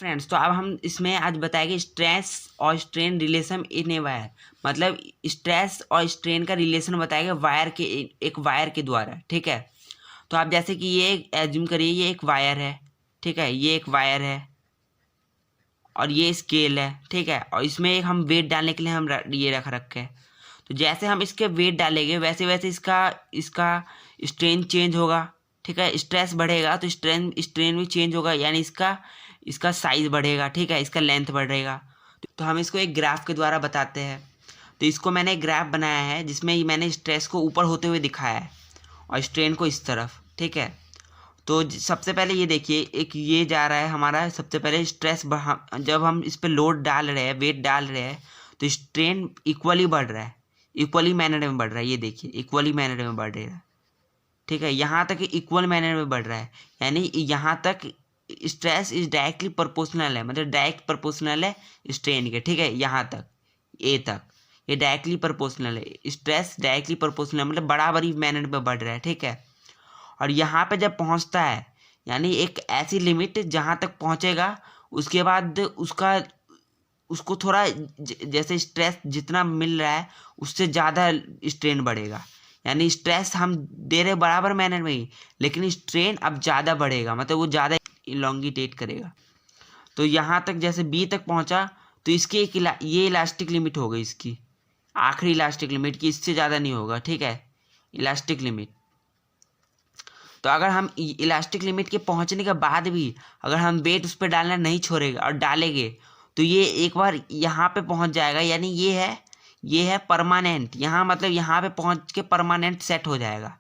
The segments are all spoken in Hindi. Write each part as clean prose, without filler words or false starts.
फ्रेंड्स, तो अब हम इसमें आज बताएंगे स्ट्रेस और strain relation in a wire. मतलब स्ट्रेस और स्ट्रेन का रिलेशन बताएंगे वायर के, एक वायर के द्वारा। ठीक है, तो आप जैसे कि ये एज्यूम करिए ये एक वायर है। ठीक है, ये एक वायर है और ये स्केल है। ठीक है, और इसमें एक हम वेट डालने के लिए हम ये रख रखे हैं। तो जैसे हम इसके वेट डालेंगे वैसे वैसे इसका इसका स्ट्रेन चेंज होगा। ठीक है, स्ट्रेस बढ़ेगा तो स्ट्रेन स्ट्रेन भी चेंज होगा, यानी इसका इसका साइज बढ़ेगा। ठीक है, इसका लेंथ बढ़ेगा। तो हम इसको एक ग्राफ के द्वारा बताते हैं। तो इसको मैंने एक ग्राफ बनाया है जिसमें मैंने स्ट्रेस को ऊपर होते हुए दिखाया है और स्ट्रेन को इस तरफ। ठीक है, तो सबसे पहले ये देखिए, एक ये जा रहा है हमारा। सबसे पहले स्ट्रेस जब हम इस पर लोड डाल रहे हैं, वेट डाल रहे हैं, तो स्ट्रेन इक्वली बढ़ रहा है, इक्वली मैनर में बढ़ रहा है। ये देखिए इक्वली मैनर में बढ़ रहा है। ठीक है, यहाँ तक इक्वल मैनर में बढ़ रहा है, यानी यहाँ तक स्ट्रेस इज डायरेक्टली प्रोपोर्शनल है, मतलब डायरेक्ट प्रोपोर्शनल है स्ट्रेन के। ठीक है, यहाँ तक ए तक ये डायरेक्टली प्रोपोर्शनल है। स्ट्रेस डायरेक्टली प्रोपोर्शनल मतलब बराबरी मैनर में बढ़ रहा है। ठीक है, और यहाँ पे जब पहुँचता है, यानी एक ऐसी लिमिट जहाँ तक पहुँचेगा, उसके बाद उसको थोड़ा जैसे स्ट्रेस जितना मिल रहा है उससे ज़्यादा स्ट्रेन बढ़ेगा। यानी स्ट्रेस हम दे रहे बराबर मैनर में ही, लेकिन स्ट्रेन अब ज़्यादा बढ़ेगा, मतलब वो ज़्यादा इलोंगिटेट करेगा। तो यहाँ तक जैसे बी तक पहुँचा तो इसकी एक ये इलास्टिक लिमिट हो गई, इसकी आखिरी इलास्टिक लिमिट की, इससे ज़्यादा नहीं होगा। ठीक है, इलास्टिक लिमिट। तो अगर हम इलास्टिक लिमिट के पहुंचने के बाद भी अगर हम वेट उस पर डालना नहीं छोड़ेंगे और डालेंगे तो ये एक बार यहाँ पे पहुंच जाएगा, यानी ये है परमानेंट। यहाँ मतलब यहाँ पे पहुंच के परमानेंट सेट हो जाएगा,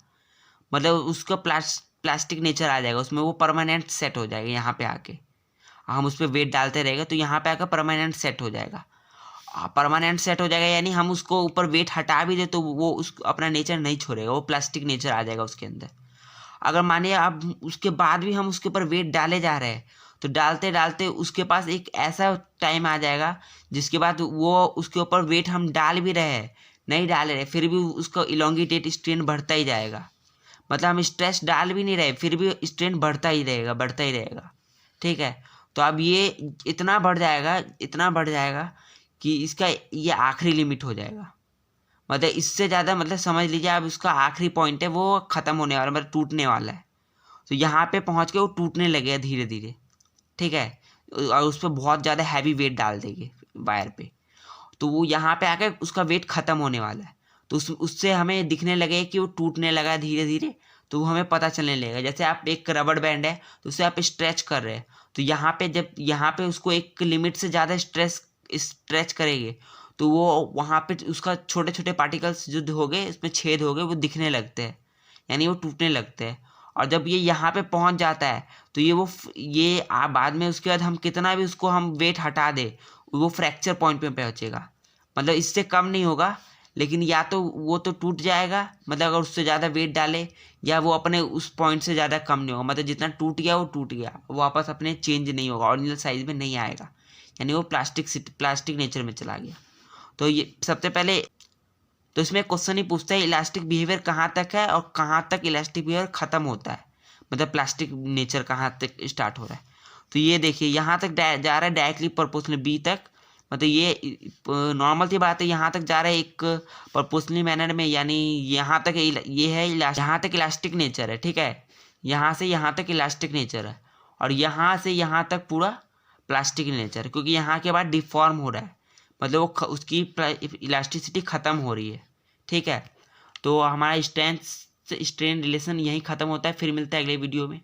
मतलब उसका प्लास्टिक नेचर आ जाएगा उसमें, वो परमानेंट सेट हो जाएगा। यहाँ पे आके हम उस पर वेट डालते रहेंगे तो यहाँ पे आकर परमानेंट सेट हो जाएगा। परमानेंट सेट हो जाएगा यानी हम उसको ऊपर वेट हटा भी दे तो वो उस अपना नेचर नहीं छोड़ेगा, वो प्लास्टिक नेचर आ जाएगा उसके अंदर। अगर मानिए अब उसके बाद भी हम उसके ऊपर वेट डाले जा रहे हैं तो डालते डालते उसके पास एक ऐसा टाइम आ जाएगा जिसके बाद वो उसके ऊपर वेट हम डाल भी रहे हैं, नहीं डाल रहे, फिर भी उसका इलोंगिटेट स्ट्रेन बढ़ता ही जाएगा। मतलब हम स्ट्रेस डाल भी नहीं रहे फिर भी स्ट्रेन बढ़ता ही रहेगा, बढ़ता ही रहेगा। ठीक है, तो अब ये इतना बढ़ जाएगा, इतना बढ़ जाएगा कि इसका ये आखिरी लिमिट हो जाएगा। मतलब इससे ज़्यादा, मतलब समझ लीजिए अब उसका आखिरी पॉइंट है, वो ख़त्म होने वाला, मतलब टूटने वाला है। तो यहाँ पे पहुँच के वो टूटने लगेगा धीरे धीरे। ठीक है, और उस पर बहुत ज़्यादा हैवी वेट डाल देंगे वायर पे, तो वो यहाँ पे आकर उसका वेट ख़त्म होने वाला है। तो उससे हमें दिखने लगे कि वो टूटने लगा धीरे धीरे, तो वो हमें पता चलने लगेगा। जैसे आप एक रबड़ बैंड है तो उसे आप स्ट्रेच कर रहे हैं, तो यहाँ पे जब यहाँ पे उसको एक लिमिट से ज़्यादा स्ट्रेच करेंगे तो वो वहाँ पे उसका छोटे छोटे पार्टिकल्स जो हो गए, उसमें छेद हो गए, वो दिखने लगते हैं, यानी वो टूटने लगते हैं। और जब ये यहाँ पे पहुँच जाता है तो ये बाद में उसके बाद हम कितना भी उसको हम वेट हटा दे वो फ्रैक्चर पॉइंट पे पहुँचेगा, मतलब इससे कम नहीं होगा। लेकिन या तो वो तो टूट जाएगा, मतलब अगर उससे ज़्यादा वेट डाले, या वो अपने उस पॉइंट से ज़्यादा कम नहीं होगा, मतलब जितना टूट गया वो टूट गया, वो वापस अपने चेंज नहीं होगा, ओरिजिनल साइज में नहीं आएगा, यानी वो प्लास्टिक नेचर में चला गया। तो ये सबसे पहले तो इसमें क्वेश्चन ही पूछता है इलास्टिक बिहेवियर कहाँ तक है और कहाँ तक इलास्टिक बिहेवियर ख़त्म होता है, मतलब प्लास्टिक नेचर कहाँ तक स्टार्ट हो रहा है। तो ये देखिए यहाँ तक जा रहा है डायरेक्टली प्रोपोर्शनल बी तक, मतलब ये नॉर्मल सी बात है, यहाँ तक जा रहा है एक प्रोपोर्शनली मैनर में, यानी यहाँ तक ये है यहाँ तक इलास्टिक नेचर है। ठीक है, यहाँ से यहाँ तक इलास्टिक नेचर है और यहाँ से यहाँ तक पूरा प्लास्टिक नेचर, क्योंकि यहाँ के बाद डिफॉर्म हो रहा है, मतलब वो उसकी इलास्टिसिटी ख़त्म हो रही है। ठीक है, तो हमारा स्ट्रेन रिलेशन यहीं ख़त्म होता है। फिर मिलता है अगले वीडियो में।